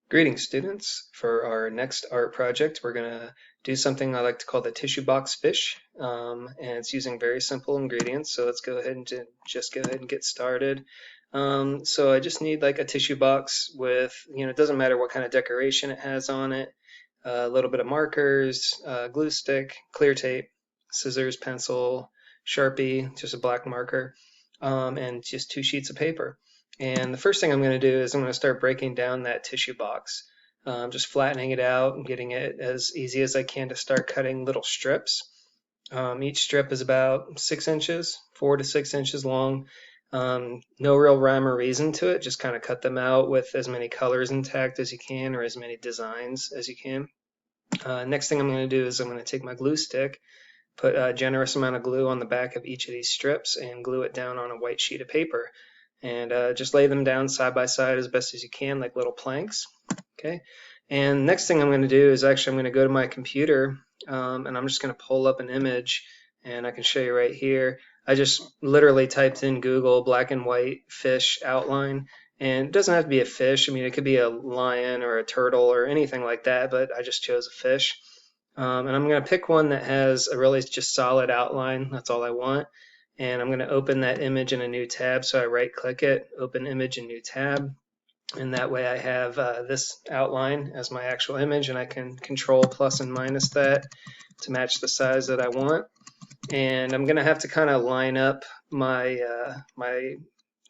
Greetings, students. For our next art project, we're going to do something I like to call the tissue box fish, and it's using very simple ingredients. So let's go ahead and just go ahead and get started. So I just need like a tissue box with, it doesn't matter what kind of decoration it has on it, a little bit of markers, glue stick, clear tape, scissors, pencil, Sharpie, just a black marker, and just 2 sheets of paper. And the first thing I'm going to do is I'm going to start breaking down that tissue box, just flattening it out and getting it as easy as I can to start cutting little strips. Each strip is about 6 inches, 4 to 6 inches long. No real rhyme or reason to it, just kind of cut them out with as many colors intact as you can or as many designs as you can. Next thing I'm going to do is I'm going to take my glue stick, put a generous amount of glue on the back of each of these strips and glue it down on a white sheet of paper. And just lay them down side by side as best as you can, like little planks. Okay. And next thing I'm going to do is actually I'm going to go to my computer, and I'm just going to pull up an image, and I can show you right here. I just literally typed in Google black and white fish outline, and it doesn't have to be a fish. I mean, it could be a lion or a turtle or anything like that, but I just chose a fish. And I'm going to pick one that has a really just solid outline. That's all I want. And I'm going to open that image in a new tab. So I right click it, open image in new tab. And that way I have this outline as my actual image, and I can control plus and minus that to match the size that I want. And I'm going to have to kind of line up my my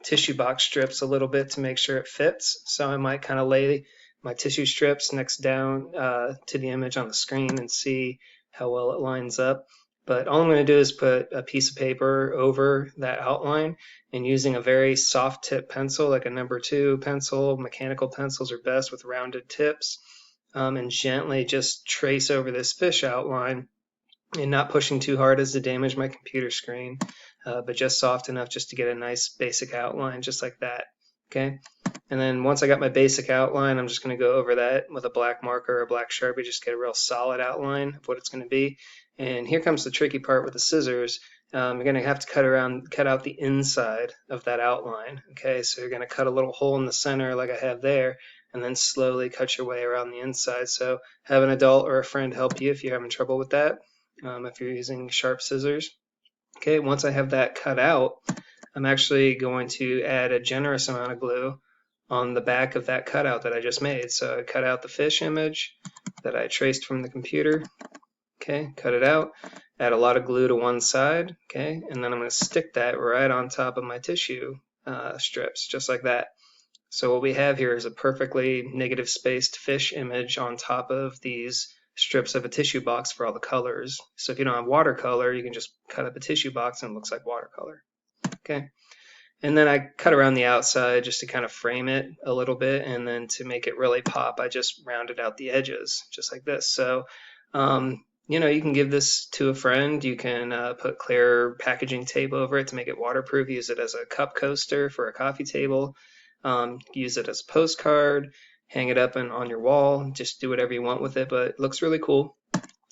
tissue box strips a little bit to make sure it fits. So I might kind of lay my tissue strips next down to the image on the screen and see how well it lines up. But all I'm going to do is put a piece of paper over that outline, and using a very soft tip pencil, like a #2 pencil, mechanical pencils are best with rounded tips, and gently just trace over this fish outline, and not pushing too hard as to damage my computer screen, but just soft enough just to get a nice basic outline just like that. Okay. And then once I got my basic outline, I'm just going to go over that with a black marker or a black Sharpie, just get a real solid outline of what it's going to be. And here comes the tricky part with the scissors. You're going to have to cut out the inside of that outline. Okay, so you're going to cut a little hole in the center like I have there, and then slowly cut your way around the inside. So have an adult or a friend help you if you're having trouble with that, if you're using sharp scissors. Okay, once I have that cut out, I'm actually going to add a generous amount of glue on the back of that cutout that I just made. So I cut out the fish image that I traced from the computer. Okay, cut it out, add a lot of glue to one side, okay, and then I'm going to stick that right on top of my tissue strips, just like that. So what we have here is a perfectly negative spaced fish image on top of these strips of a tissue box for all the colors. So if you don't have watercolor, you can just cut up a tissue box and it looks like watercolor. Okay. And then I cut around the outside just to kind of frame it a little bit, and then to make it really pop, I just rounded out the edges, just like this. So, you can give this to a friend. You can put clear packaging tape over it to make it waterproof. Use it as a cup coaster for a coffee table. Use it as a postcard. Hang it up on your wall. Just do whatever you want with it, but it looks really cool.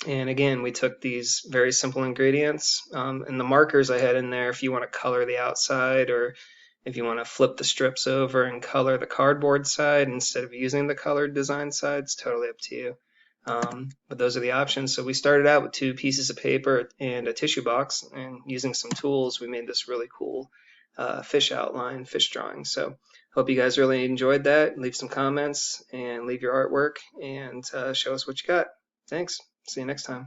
And again, we took these very simple ingredients, and the markers I had in there, if you want to color the outside, or if you want to flip the strips over and color the cardboard side instead of using the colored design side, it's totally up to you. But those are the options. So we started out with 2 pieces of paper and a tissue box, and using some tools, we made this really cool fish outline, fish drawing. So hope you guys really enjoyed that. Leave some comments and leave your artwork, and show us what you got. Thanks. See you next time.